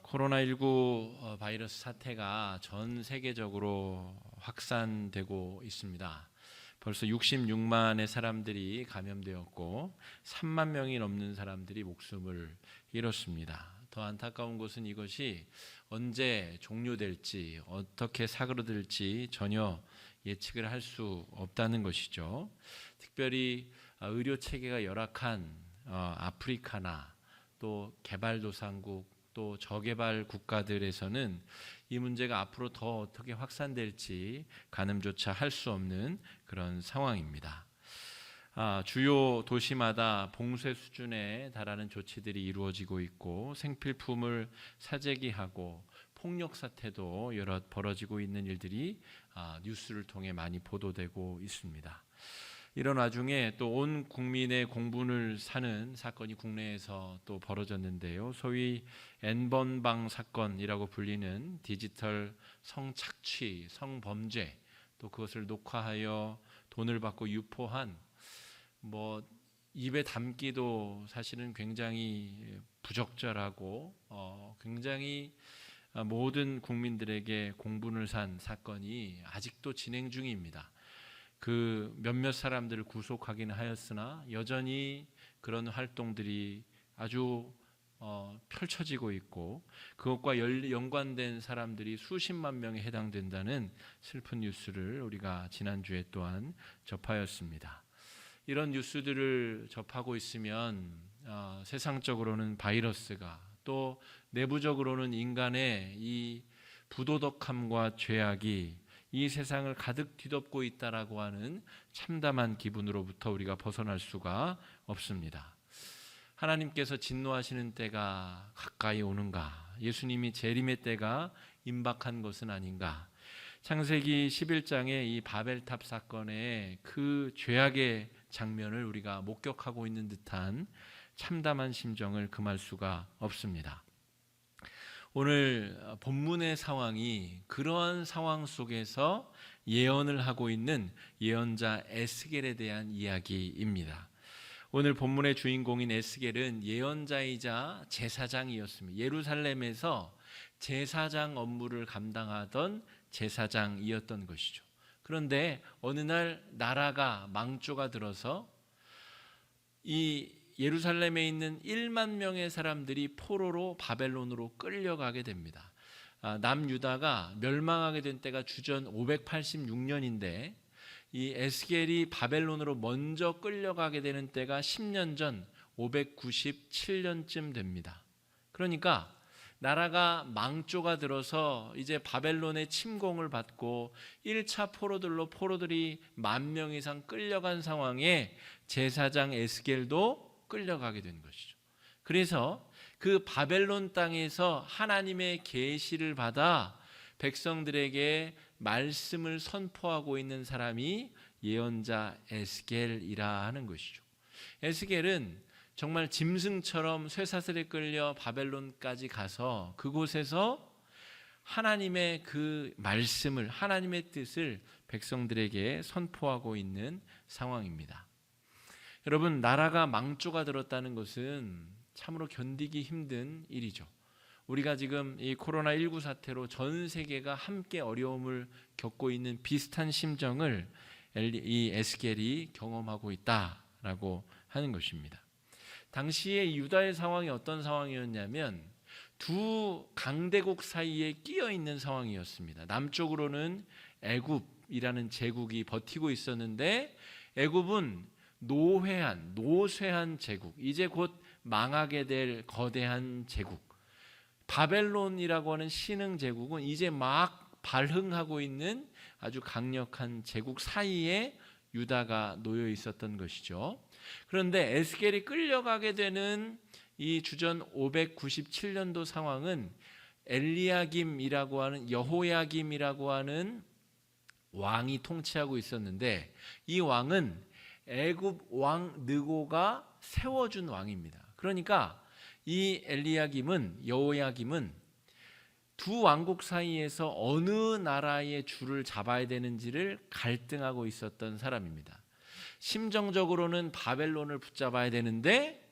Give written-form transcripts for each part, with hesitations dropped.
코로나19 바이러스 사태가 전 세계적으로 확산되고 있습니다. 벌써 66만의 사람들이 감염되었고 3만 명이 넘는 사람들이 목숨을 잃었습니다. 더 안타까운 것은 이것이 언제 종료될지, 어떻게 사그러들지 전혀 예측을 할 수 없다는 것이죠. 특별히 의료 체계가 열악한 아프리카나 또 개발도상국, 또 저개발 국가들에서는 이 문제가 앞으로 더 어떻게 확산될지 가늠조차 할 수 없는 그런 상황입니다. 주요 도시마다 봉쇄 수준에 달하는 조치들이 이루어지고 있고 생필품을 사재기하고 폭력 사태도 여럿 벌어지고 있는 일들이 뉴스를 통해 많이 보도되고 있습니다. 이런 와중에 또 온 국민의 공분을 사는 사건이 국내에서 또 벌어졌는데요. 소위 N번방 사건이라고 불리는 디지털 성착취, 성범죄, 또 그것을 녹화하여 돈을 받고 유포한 입에 담기도 사실은 굉장히 부적절하고 굉장히 모든 국민들에게 공분을 산 사건이 아직도 진행 중입니다. 그 몇몇 사람들을 구속하기는 하였으나 여전히 그런 활동들이 아주 펼쳐지고 있고 그것과 연관된 사람들이 수십만 명에 해당된다는 슬픈 뉴스를 우리가 지난주에 또한 접하였습니다. 이런 뉴스들을 접하고 있으면 세상적으로는 바이러스가, 또 내부적으로는 인간의 이 부도덕함과 죄악이 이 세상을 가득 뒤덮고 있다라고 하는 참담한 기분으로부터 우리가 벗어날 수가 없습니다. 하나님께서 진노하시는 때가 가까이 오는가? 예수님이 재림의 때가 임박한 것은 아닌가? 창세기 11장의 이 바벨탑 사건의 그 죄악의 장면을 우리가 목격하고 있는 듯한 참담한 심정을 금할 수가 없습니다. 오늘 본문의 상황이 그러한 상황 속에서 예언을 하고 있는 예언자 에스겔에 대한 이야기입니다. 오늘 본문의 주인공인 에스겔은 예언자이자 제사장이었습니다. 예루살렘에서 제사장 업무를 감당하던 제사장이었던 것이죠. 그런데 어느 날 나라가 망조가 들어서 이 예루살렘에 있는 1만 명의 사람들이 포로로 바벨론으로 끌려가게 됩니다. 남유다가 멸망하게 된 때가 주전 586년인데 이 에스겔이 바벨론으로 먼저 끌려가게 되는 때가 10년 전 597년쯤 됩니다. 그러니까 나라가 망조가 들어서 이제 바벨론의 침공을 받고 1차 포로들로 포로들이 10,000명 이상 끌려간 상황에 제사장 에스겔도 끌려가게 된 것이죠. 그래서 그 바벨론 땅에서 하나님의 계시를 받아 백성들에게 말씀을 선포하고 있는 사람이 예언자 에스겔이라 하는 것이죠. 에스겔은 정말 짐승처럼 쇠사슬에 끌려 바벨론까지 가서 그곳에서 하나님의 그 말씀을, 하나님의 뜻을 백성들에게 선포하고 있는 상황입니다. 여러분, 나라가 망조가 들었다는 것은 참으로 견디기 힘든 일이죠. 우리가 지금 이 코로나19 사태로 전 세계가 함께 어려움을 겪고 있는 비슷한 심정을 이 에스겔이 경험하고 있다라고 하는 것입니다. 당시에 유다의 상황이 어떤 상황이었냐면 두 강대국 사이에 끼어 있는 상황이었습니다. 남쪽으로는 애굽이라는 제국이 버티고 있었는데 애굽은 노쇠한 제국, 이제 곧 망하게 될 거대한 제국, 바벨론이라고 하는 신흥 제국은 이제 막 발흥하고 있는 아주 강력한 제국 사이에 유다가 놓여 있었던 것이죠. 그런데 에스겔이 끌려가게 되는 이 주전 597년도 상황은 엘리야김이라고 하는, 여호야김이라고 하는 왕이 통치하고 있었는데 이 왕은 애굽 왕 느고가 세워준 왕입니다. 그러니까 이 엘리야김은, 여호야김은 두 왕국 사이에서 어느 나라의 줄을 잡아야 되는지를 갈등하고 있었던 사람입니다. 심정적으로는 바벨론을 붙잡아야 되는데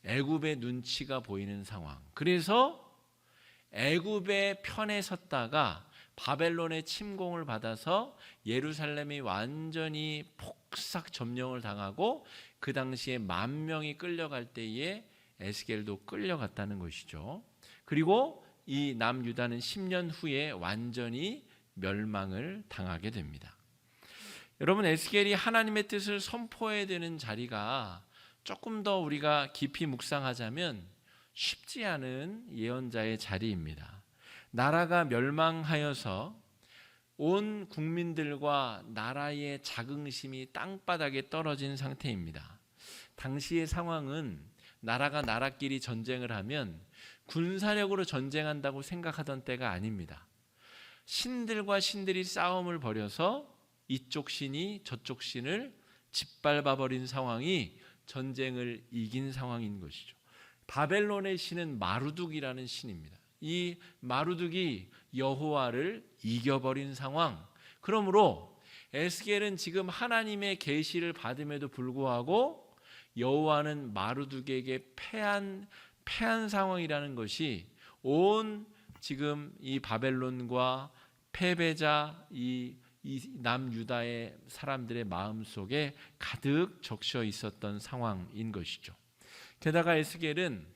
애굽의 눈치가 보이는 상황. 그래서 애굽의 편에 섰다가 바벨론의 침공을 받아서 예루살렘이 완전히 폭삭 점령을 당하고 그 당시에 10,000명이 끌려갈 때에 에스겔도 끌려갔다는 것이죠. 그리고 이 남유다는 10년 후에 완전히 멸망을 당하게 됩니다. 여러분, 에스겔이 하나님의 뜻을 선포해야 되는 자리가 조금 더 우리가 깊이 묵상하자면 쉽지 않은 예언자의 자리입니다. 나라가 멸망하여서 온 국민들과 나라의 자긍심이 땅바닥에 떨어진 상태입니다. 당시의 상황은 나라가 나라끼리 전쟁을 하면 군사력으로 전쟁한다고 생각하던 때가 아닙니다. 신들과 신들이 싸움을 벌여서 이쪽 신이 저쪽 신을 짓밟아 버린 상황이 전쟁을 이긴 상황인 것이죠. 바벨론의 신은 마루둑이라는 신입니다. 이 마루둑이 여호와를 이겨버린 상황. 그러므로 에스겔은 지금 하나님의 계시를 받음에도 불구하고 여호와는 마루둑에게 패한 상황이라는 것이 온 지금 이 바벨론과 패배자 이 남유다의 사람들의 마음속에 가득 적셔 있었던 상황인 것이죠. 게다가 에스겔은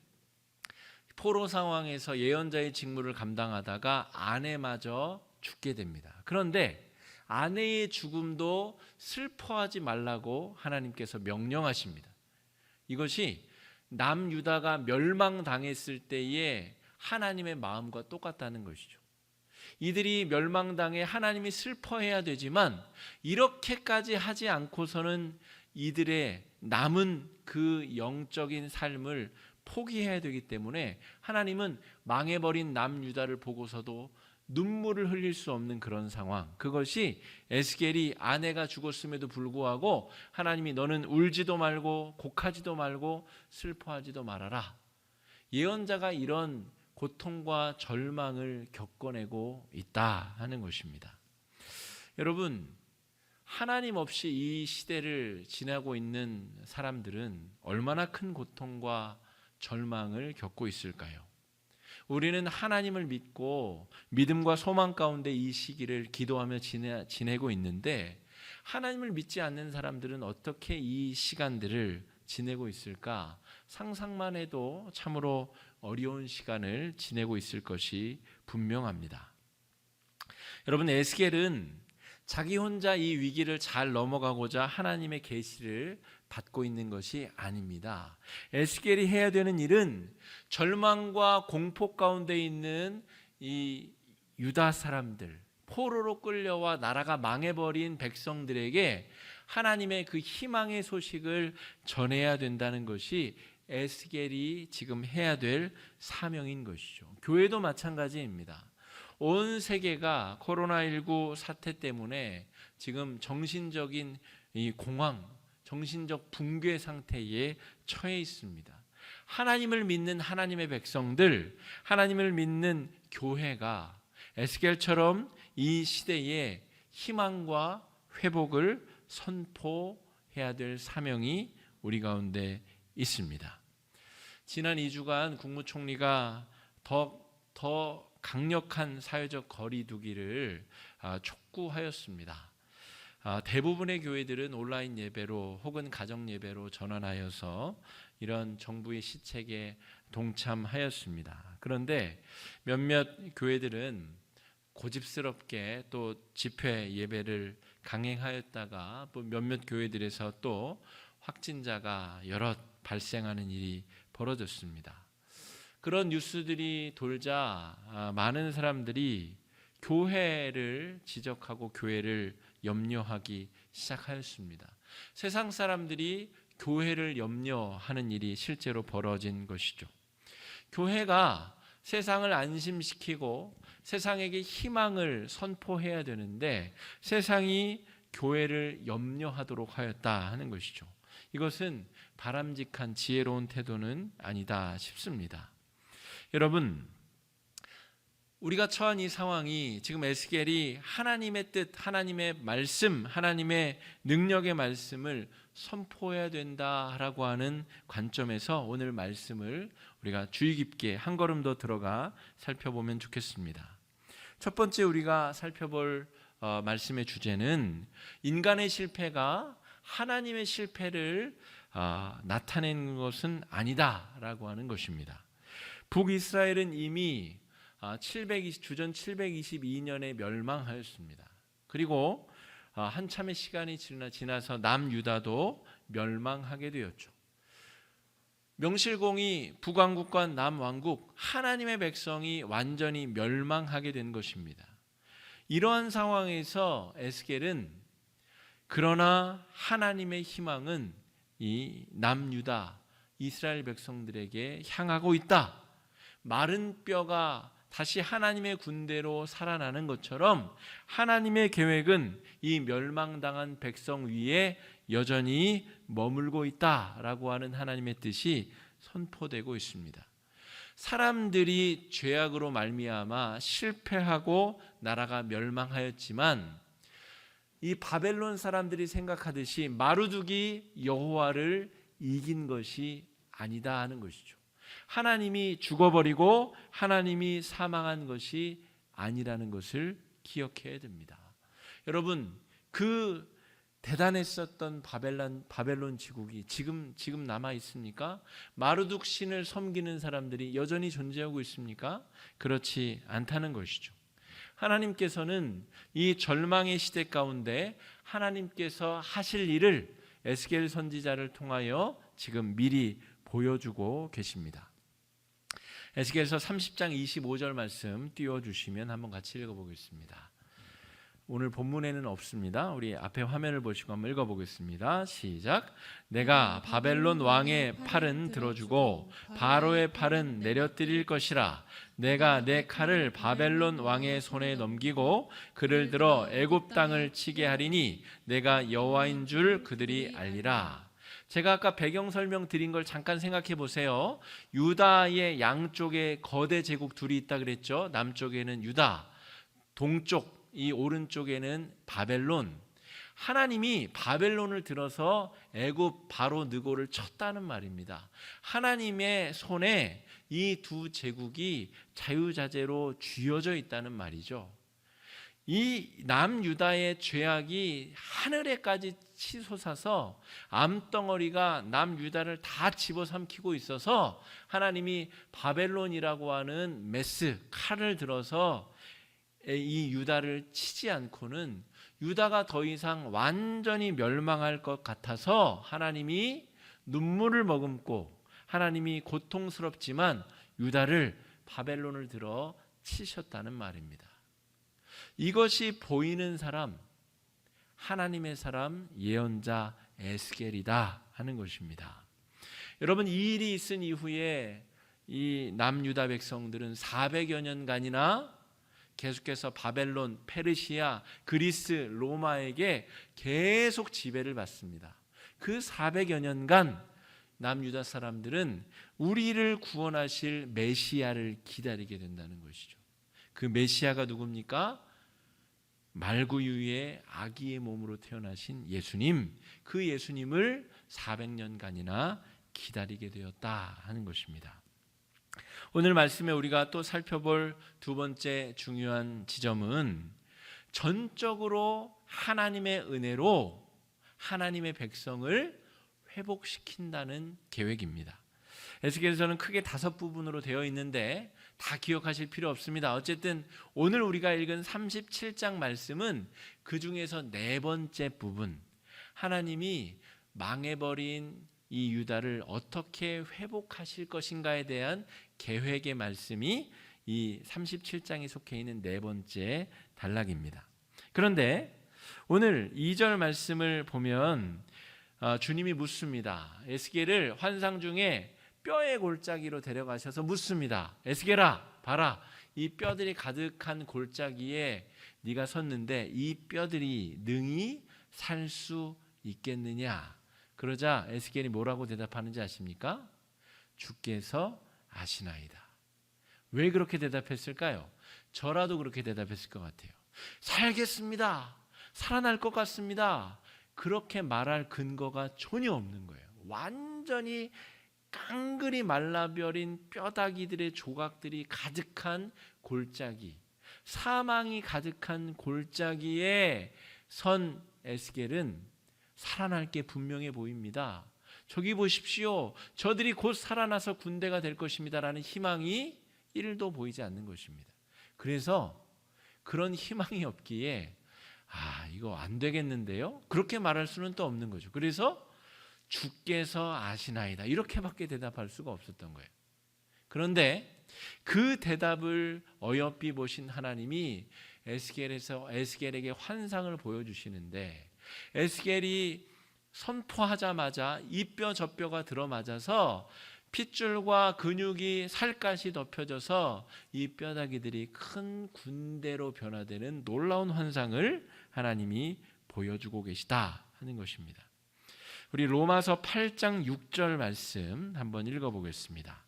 포로 상황에서 예언자의 직무를 감당하다가 아내마저 죽게 됩니다. 그런데 아내의 죽음도 슬퍼하지 말라고 하나님께서 명령하십니다. 이것이 남유다가 멸망당했을 때의 하나님의 마음과 똑같다는 것이죠. 이들이 멸망당해 하나님이 슬퍼해야 되지만 이렇게까지 하지 않고서는 이들의 남은 그 영적인 삶을 포기해야 되기 때문에 하나님은 망해버린 남유다를 보고서도 눈물을 흘릴 수 없는 그런 상황. 그것이 에스겔이 아내가 죽었음에도 불구하고 하나님이 너는 울지도 말고 곡하지도 말고 슬퍼하지도 말아라. 예언자가 이런 고통과 절망을 겪어내고 있다 하는 것입니다. 여러분, 하나님 없이 이 시대를 지나고 있는 사람들은 얼마나 큰 고통과 절망을 겪고 있을까요? 우리는 하나님을 믿고 믿음과 소망 가운데 이 시기를 기도하며 지내고 있는데 하나님을 믿지 않는 사람들은 어떻게 이 시간들을 지내고 있을까? 상상만 해도 참으로 어려운 시간을 지내고 있을 것이 분명합니다. 여러분, 에스겔은 자기 혼자 이 위기를 잘 넘어가고자 하나님의 계시를 받고 있는 것이 아닙니다. 에스겔이 해야 되는 일은 절망과 공포 가운데 있는 이 유다 사람들, 포로로 끌려와 나라가 망해버린 백성들에게 하나님의 그 희망의 소식을 전해야 된다는 것이 에스겔이 지금 해야 될 사명인 것이죠. 교회도 마찬가지입니다. 온 세계가 코로나19 사태 때문에 지금 정신적인 이 공황, 정신적 붕괴 상태에 처해 있습니다. 하나님을 믿는 하나님의 백성들, 하나님을 믿는 교회가 에스겔처럼 이 시대에 희망과 회복을 선포해야 될 사명이 우리 가운데 있습니다. 지난 2주간 국무총리가 더 강력한 사회적 거리두기를 촉구하였습니다. 대부분의 교회들은 온라인 예배로 혹은 가정 예배로 전환하여서 이런 정부의 시책에 동참하였습니다. 그런데 몇몇 교회들은 고집스럽게 또 집회 예배를 강행하였다가 몇몇 교회들에서 또 확진자가 여럿 발생하는 일이 벌어졌습니다. 그런 뉴스들이 돌자 많은 사람들이 교회를 지적하고 교회를 염려하기 시작하였습니다. 세상 사람들이 교회를 염려하는 일이 실제로 벌어진 것이죠. 교회가 세상을 안심시키고 세상에게 희망을 선포해야 되는데 세상이 교회를 염려하도록 하였다 하는 것이죠. 이것은 바람직한 지혜로운 태도는 아니다 싶습니다. 여러분, 우리가 처한 이 상황이 지금 에스겔이 하나님의 뜻, 하나님의 말씀, 하나님의 능력의 말씀을 선포해야 된다라고 하는 관점에서 오늘 말씀을 우리가 주의 깊게 한 걸음 더 들어가 살펴보면 좋겠습니다. 첫 번째 우리가 살펴볼 말씀의 주제는 인간의 실패가 하나님의 실패를 나타내는 것은 아니다라고 하는 것입니다. 북이스라엘은 이미 주전 722년에 멸망하였습니다. 그리고 한참의 시간이 지나서 남유다도 멸망하게 되었죠. 명실공히 북왕국과 남왕국, 하나님의 백성이 완전히 멸망하게 된 것입니다. 이러한 상황에서 에스겔은 그러나 하나님의 희망은 이 남유다 이스라엘 백성들에게 향하고 있다. 마른 뼈가 다시 하나님의 군대로 살아나는 것처럼 하나님의 계획은 이 멸망당한 백성 위에 여전히 머물고 있다라고 하는 하나님의 뜻이 선포되고 있습니다. 사람들이 죄악으로 말미암아 실패하고 나라가 멸망하였지만 이 바벨론 사람들이 생각하듯이 마루둑이 여호와를 이긴 것이 아니다 하는 것이죠. 하나님이 죽어버리고 하나님이 사망한 것이 아니라는 것을 기억해야 됩니다. 여러분, 그 대단했었던 바벨론 지국이 지금 남아 있습니까? 마루둑 신을 섬기는 사람들이 여전히 존재하고 있습니까? 그렇지 않다는 것이죠. 하나님께서는 이 절망의 시대 가운데 하나님께서 하실 일을 에스겔 선지자를 통하여 지금 미리 보여주고 계십니다. 에스겔서 30장 25절 말씀 띄워주시면 한번 같이 읽어보겠습니다. 오늘 본문에는 없습니다. 우리 앞에 화면을 보시고 한번 읽어보겠습니다. 시작. 내가 바벨론 왕의 팔은 들어주고 바로의 팔은 내려뜨릴 것이라. 내가 내 칼을 바벨론 왕의 손에 넘기고 그를 들어 애굽 땅을 치게 하리니 내가 여호와인 줄 그들이 알리라. 제가 아까 배경 설명 드린 걸 잠깐 생각해 보세요. 유다의 양쪽에 거대 제국 둘이 있다 그랬죠. 남쪽에는 유다, 동쪽 이 오른쪽에는 바벨론. 하나님이 바벨론을 들어서 애굽 바로 느고를 쳤다는 말입니다. 하나님의 손에 이 두 제국이 자유자재로 쥐어져 있다는 말이죠. 이 남유다의 죄악이 하늘에까지 치솟아서 암덩어리가 남유다를 다 집어삼키고 있어서 하나님이 바벨론이라고 하는 메스, 칼을 들어서 이 유다를 치지 않고는 유다가 더 이상 완전히 멸망할 것 같아서 하나님이 눈물을 머금고 하나님이 고통스럽지만 유다를 바벨론을 들어 치셨다는 말입니다. 이것이 보이는 사람, 하나님의 사람, 예언자 에스겔이다 하는 것입니다. 여러분, 이 일이 있은 이후에 이 남유다 백성들은 400여 년간이나 계속해서 바벨론, 페르시아, 그리스, 로마에게 계속 지배를 받습니다. 그 400여 년간 남유다 사람들은 우리를 구원하실 메시아를 기다리게 된다는 것이죠. 그 메시아가 누굽니까? 말구유의 아기의 몸으로 태어나신 예수님, 그 예수님을 400년간이나 기다리게 되었다 하는 것입니다. 오늘 말씀에 우리가 또 살펴볼 두 번째 중요한 지점은 전적으로 하나님의 은혜로 하나님의 백성을 회복시킨다는 계획입니다. 에스겔서는 크게 5부분으로 되어 있는데 다 기억하실 필요 없습니다. 어쨌든 오늘 우리가 읽은 37장 말씀은 그 중에서 4번째 부분, 하나님이 망해버린 이 유다를 어떻게 회복하실 것인가에 대한 계획의 말씀이 이 37장에 속해 있는 4번째 단락입니다. 그런데 오늘 2절 말씀을 보면 주님이 묻습니다. 에스겔을 환상 중에 뼈의 골짜기로 데려가셔서 묻습니다. 에스겔아, 봐라, 이 뼈들이 가득한 골짜기에 네가 섰는데 이 뼈들이 능히 살 수 있겠느냐? 그러자 에스겔이 뭐라고 대답하는지 아십니까? 주께서 아시나이다. 왜 그렇게 대답했을까요? 저라도 그렇게 대답했을 것 같아요. 살겠습니다. 살아날 것 같습니다. 그렇게 말할 근거가 전혀 없는 거예요. 완전히 깡그리 말라버린 뼈다귀들의 조각들이 가득한 골짜기, 사망이 가득한 골짜기에 선 에스겔은 살아날 게 분명해 보입니다. 저기 보십시오. 저들이 곧 살아나서 군대가 될 것입니다라는 희망이 1도 보이지 않는 것입니다. 그래서 그런 희망이 없기에 이거 안 되겠는데요? 그렇게 말할 수는 또 없는 거죠. 그래서 주께서 아시나이다 이렇게밖에 대답할 수가 없었던 거예요. 그런데 그 대답을 어여삐 보신 하나님이 에스겔에게 환상을 보여주시는데, 에스겔이 선포하자마자 이 뼈 저 뼈가 들어맞아서 핏줄과 근육이 살갗이 덮여져서 이 뼈다귀들이 큰 군대로 변화되는 놀라운 환상을 하나님이 보여주고 계시다 하는 것입니다. 우리 로마서 8장 6절 말씀 한번 읽어보겠습니다.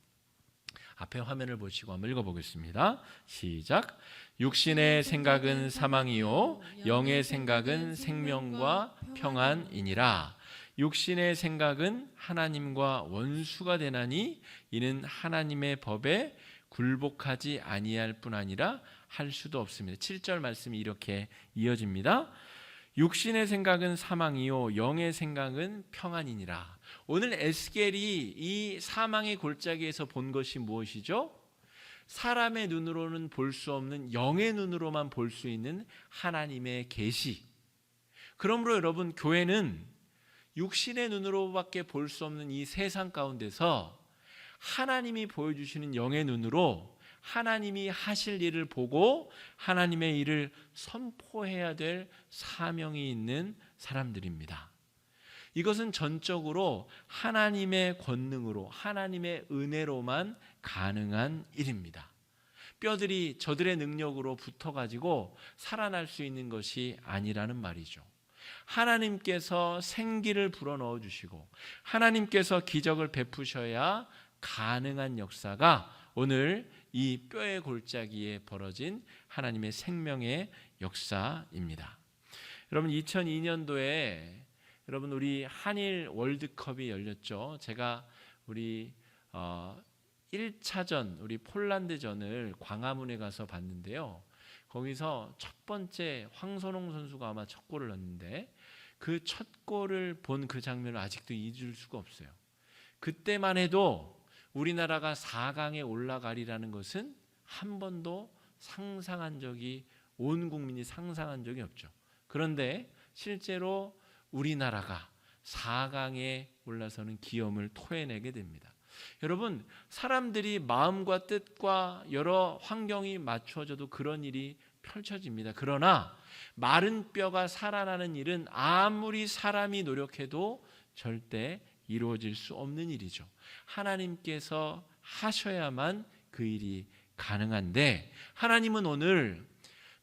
앞에 화면을 보시고 한번 읽어보겠습니다. 시작. 육신의 생각은 사망이요 영의 생각은 생명과 평안이니라. 육신의 생각은 하나님과 원수가 되나니 이는 하나님의 법에 굴복하지 아니할 뿐 아니라 할 수도 없습니다. 7절 말씀이 이렇게 이어집니다. 육신의 생각은 사망이요 영의 생각은 평안이니라. 오늘 에스겔이 이 사망의 골짜기에서 본 것이 무엇이죠? 사람의 눈으로는 볼 수 없는 영의 눈으로만 볼 수 있는 하나님의 계시. 그러므로 여러분, 교회는 육신의 눈으로밖에 볼 수 없는 이 세상 가운데서 하나님이 보여주시는 영의 눈으로 하나님이 하실 일을 보고 하나님의 일을 선포해야 될 사명이 있는 사람들입니다. 이것은 전적으로 하나님의 권능으로, 하나님의 은혜로만 가능한 일입니다. 뼈들이 저들의 능력으로 붙어가지고 살아날 수 있는 것이 아니라는 말이죠. 하나님께서 생기를 불어넣어 주시고 하나님께서 기적을 베푸셔야 가능한 역사가 오늘 이 뼈의 골짜기에 벌어진 하나님의 생명의 역사입니다. 여러분, 2002년도에 여러분 우리 한일 월드컵이 열렸죠. 제가 우리 1차전 우리 폴란드전을 광화문에 가서 봤는데요. 거기서 첫 번째 황선홍 선수가 아마 첫 골을 넣었는데 그 첫 골을 본 그 장면을 아직도 잊을 수가 없어요. 그때만 해도 우리나라가 4강에 올라가리라는 것은 한 번도 상상한 적이, 온 국민이 상상한 적이 없죠. 그런데 실제로 우리나라가 4강에 올라서는 기염을 토해내게 됩니다. 여러분, 사람들이 마음과 뜻과 여러 환경이 맞추어져도 그런 일이 펼쳐집니다. 그러나 마른 뼈가 살아나는 일은 아무리 사람이 노력해도 절대 이루어질 수 없는 일이죠. 하나님께서 하셔야만 그 일이 가능한데, 하나님은 오늘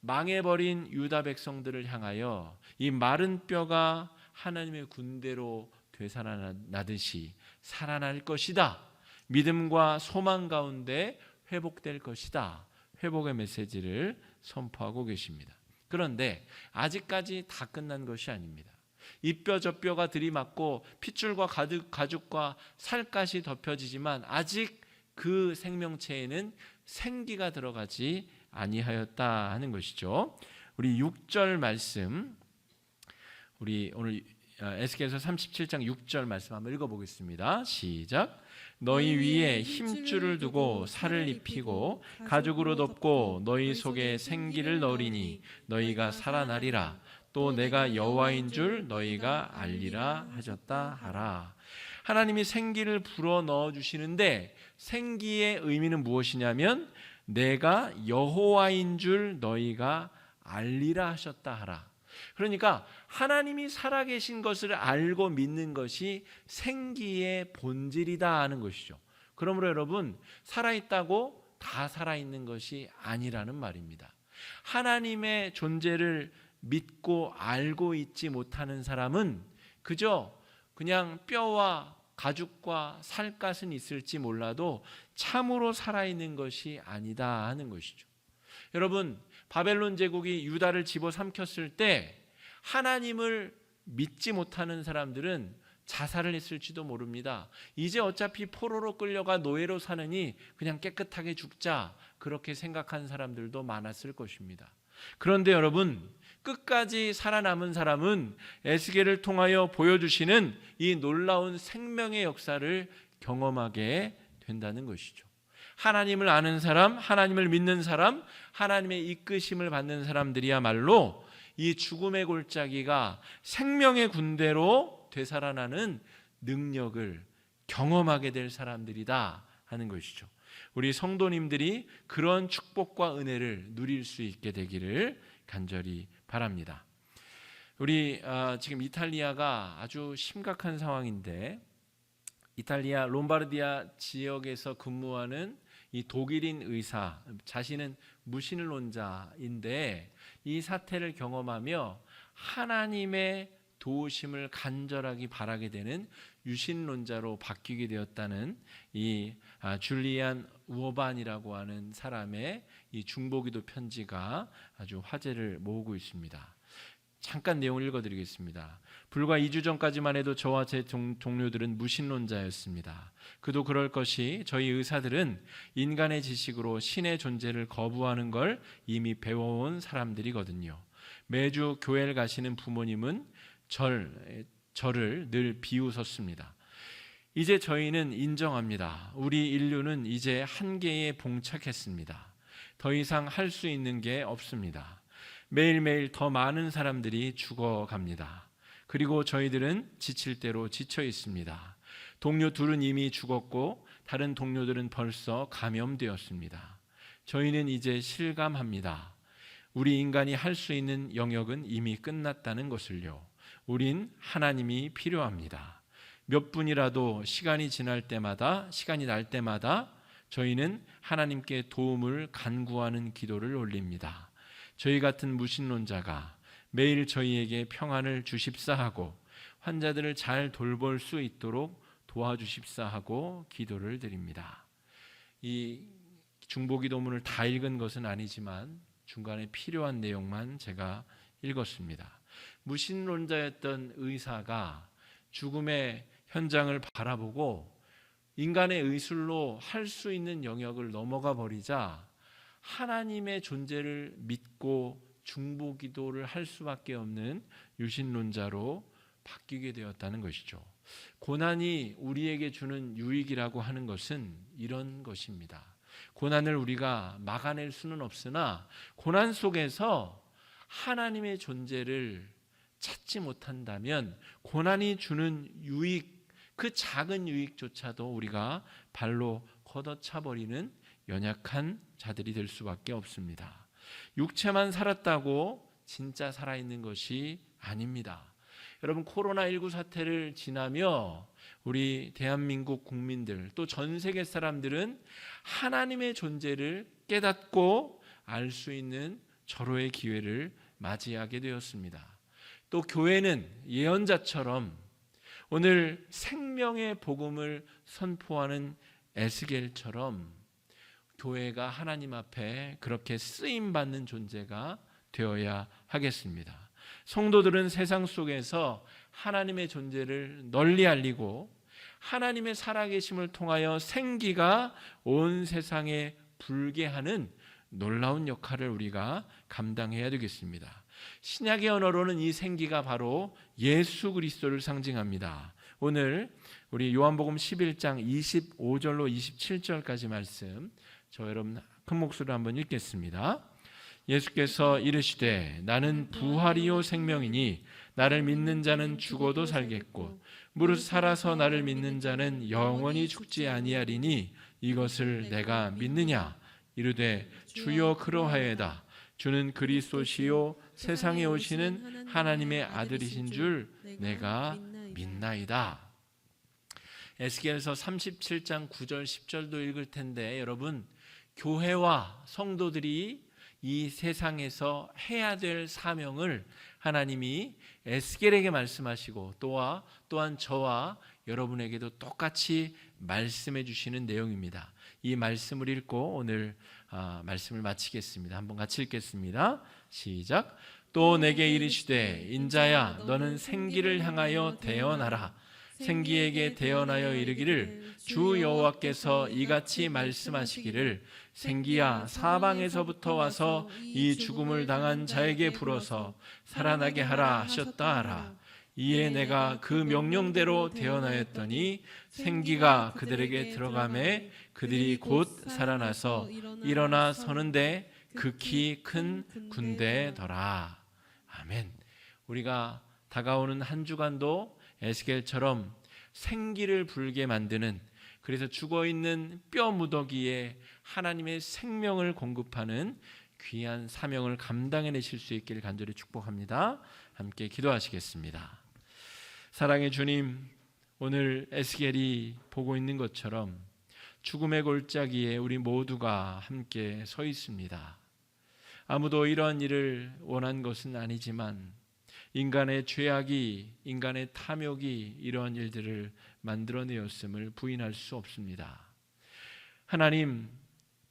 망해버린 유다 백성들을 향하여 이 마른 뼈가 하나님의 군대로 되살아나듯이 살아날 것이다. 믿음과 소망 가운데 회복될 것이다. 회복의 메시지를 선포하고 계십니다. 그런데 아직까지 다 끝난 것이 아닙니다. 이 뼈 저 뼈가 들이맞고 핏줄과 가죽과 살갗이 덮여지지만 아직 그 생명체에는 생기가 들어가지 아니하였다 하는 것이죠. 우리 6절 말씀, 우리 오늘 에스겔서 37장 6절 말씀 한번 읽어보겠습니다. 시작. 너희 위에 힘줄을 두고 살을 입히고 가죽으로 덮고 너희 속에 생기를 넣으리니 너희가 살아나리라. 또 내가 여호와인 줄 너희가 알리라 하셨다 하라. 하나님이 생기를 불어넣어 주시는데 생기의 의미는 무엇이냐면 내가 여호와인 줄 너희가 알리라 하셨다 하라. 그러니까 하나님이 살아계신 것을 알고 믿는 것이 생기의 본질이다 하는 것이죠. 그러므로 여러분, 살아있다고 다 살아있는 것이 아니라는 말입니다. 하나님의 존재를 믿고 알고 있지 못하는 사람은 그냥 뼈와 가죽과 살갗은 있을지 몰라도 참으로 살아있는 것이 아니다 하는 것이죠. 여러분, 바벨론 제국이 유다를 집어삼켰을 때 하나님을 믿지 못하는 사람들은 자살을 했을지도 모릅니다. 이제 어차피 포로로 끌려가 노예로 사느니 그냥 깨끗하게 죽자, 그렇게 생각한 사람들도 많았을 것입니다. 그런데 여러분, 끝까지 살아남은 사람은 에스겔을 통하여 보여주시는 이 놀라운 생명의 역사를 경험하게 된다는 것이죠. 하나님을 아는 사람, 하나님을 믿는 사람, 하나님의 이끄심을 받는 사람들이야말로 이 죽음의 골짜기가 생명의 군대로 되살아나는 능력을 경험하게 될 사람들이다 하는 것이죠. 우리 성도님들이 그런 축복과 은혜를 누릴 수 있게 되기를 간절히 바랍니다. 우리 지금 이탈리아가 아주 심각한 상황인데, 이탈리아 롬바르디아 지역에서 근무하는 이 독일인 의사, 자신은 무신론자인데 이 사태를 경험하며 하나님의 도우심을 간절하게 바라게 되는 유신론자로 바뀌게 되었다는 이 줄리안 우어반이라고 하는 사람의 이 중보기도 편지가 아주 화제를 모으고 있습니다. 잠깐 내용을 읽어드리겠습니다. 불과 2주 전까지만 해도 저와 제 동료들은 무신론자였습니다. 그도 그럴 것이 저희 의사들은 인간의 지식으로 신의 존재를 거부하는 걸 이미 배워온 사람들이거든요. 매주 교회를 가시는 부모님은 저를 늘 비웃었습니다. 이제 저희는 인정합니다. 우리 인류는 이제 한계에 봉착했습니다. 더 이상 할 수 있는 게 없습니다. 매일매일 더 많은 사람들이 죽어갑니다. 그리고 저희들은 지칠 대로 지쳐 있습니다. 동료 둘은 이미 죽었고 다른 동료들은 벌써 감염되었습니다. 저희는 이제 실감합니다. 우리 인간이 할 수 있는 영역은 이미 끝났다는 것을요. 우린 하나님이 필요합니다. 몇 분이라도 시간이 날 때마다 저희는 하나님께 도움을 간구하는 기도를 올립니다. 저희 같은 무신론자가 매일 저희에게 평안을 주십사 하고 환자들을 잘 돌볼 수 있도록 도와주십사 하고 기도를 드립니다. 이 중보기도문을 다 읽은 것은 아니지만 중간에 필요한 내용만 제가 읽었습니다. 무신론자였던 의사가 죽음의 현장을 바라보고 인간의 의술로 할 수 있는 영역을 넘어가 버리자 하나님의 존재를 믿고 중보기도를 할 수밖에 없는 유신론자로 바뀌게 되었다는 것이죠. 고난이 우리에게 주는 유익이라고 하는 것은 이런 것입니다. 고난을 우리가 막아낼 수는 없으나 고난 속에서 하나님의 존재를 찾지 못한다면 고난이 주는 유익, 그 작은 유익조차도 우리가 발로 걷어차버리는 연약한 자들이 될 수밖에 없습니다. 육체만 살았다고 진짜 살아있는 것이 아닙니다. 여러분, 코로나19 사태를 지나며 우리 대한민국 국민들 또 전 세계 사람들은 하나님의 존재를 깨닫고 알 수 있는 절호의 기회를 맞이하게 되었습니다. 또 교회는 예언자처럼 오늘 생명의 복음을 선포하는 에스겔처럼 교회가 하나님 앞에 그렇게 쓰임받는 존재가 되어야 하겠습니다. 성도들은 세상 속에서 하나님의 존재를 널리 알리고 하나님의 살아계심을 통하여 생기가 온 세상에 불게 하는 놀라운 역할을 우리가 감당해야 되겠습니다. 신약의 언어로는 이 생기가 바로 예수 그리스도를 상징합니다. 오늘 우리 요한복음 11장 25절로 27절까지 말씀 저 여러분 큰 목소리로 한번 읽겠습니다. 예수께서 이르시되 나는 부활이요 생명이니 나를 믿는 자는 죽어도 살겠고 무릇 살아서 나를 믿는 자는 영원히 죽지 아니하리니 이것을 내가 믿느냐. 이르되 주여 그러하여다. 주는 그리스도시요 세상에 오시는 하나님의 아들이신 줄 내가 믿나이다. 에스겔서 37장 9절 10절도 읽을 텐데 여러분, 교회와 성도들이 이 세상에서 해야 될 사명을 하나님이 에스겔에게 말씀하시고 또한 저와 여러분에게도 똑같이 말씀해 주시는 내용입니다. 이 말씀을 읽고 오늘 말씀을 마치겠습니다. 한번 같이 읽겠습니다. 시작. 또 내게 이르시되 인자야 너는 생기를 향하여 대언하라. 생기에게 대언하여 이르기를 주 여호와께서 이같이 말씀하시기를 생기야 사방에서부터 와서 이 죽음을 당한 자에게 불어서 살아나게 하라 하셨다 하라. 이에 내가 그 명령대로 대언하였더니 생기가 그들에게 들어가매 그들이 곧 살아나서 일어나 서는데 극히 큰 군대더라. 아멘. 우리가 다가오는 한 주간도 에스겔처럼 생기를 불게 만드는, 그래서 죽어있는 뼈 무더기에 하나님의 생명을 공급하는 귀한 사명을 감당해내실 수 있기를 간절히 축복합니다. 함께 기도하시겠습니다. 사랑의 주님, 오늘 에스겔이 보고 있는 것처럼 죽음의 골짜기에 우리 모두가 함께 서 있습니다. 아무도 이러한 일을 원한 것은 아니지만 인간의 죄악이, 인간의 탐욕이 이러한 일들을 만들어내었음을 부인할 수 없습니다. 하나님,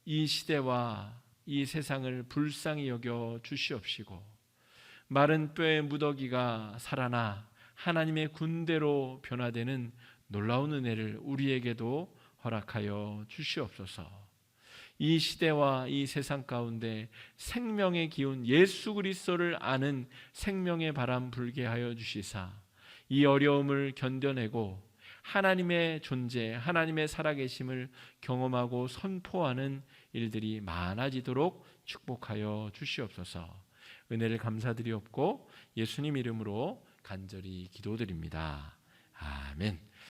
이 시대와 이 세상을 불쌍히 여겨 주시옵시고 마른 뼈의 무더기가 살아나 하나님의 군대로 변화되는 놀라운 은혜를 우리에게도 허락하여 주시옵소서. 이 시대와 이 세상 가운데 생명의 기운 예수 그리스도를 아는 생명의 바람 불게 하여 주시사 이 어려움을 견뎌내고 하나님의 존재, 하나님의 살아계심을 경험하고 선포하는 일들이 많아지도록 축복하여 주시옵소서. 은혜를 감사드리옵고 예수님 이름으로 간절히 기도드립니다. 아멘.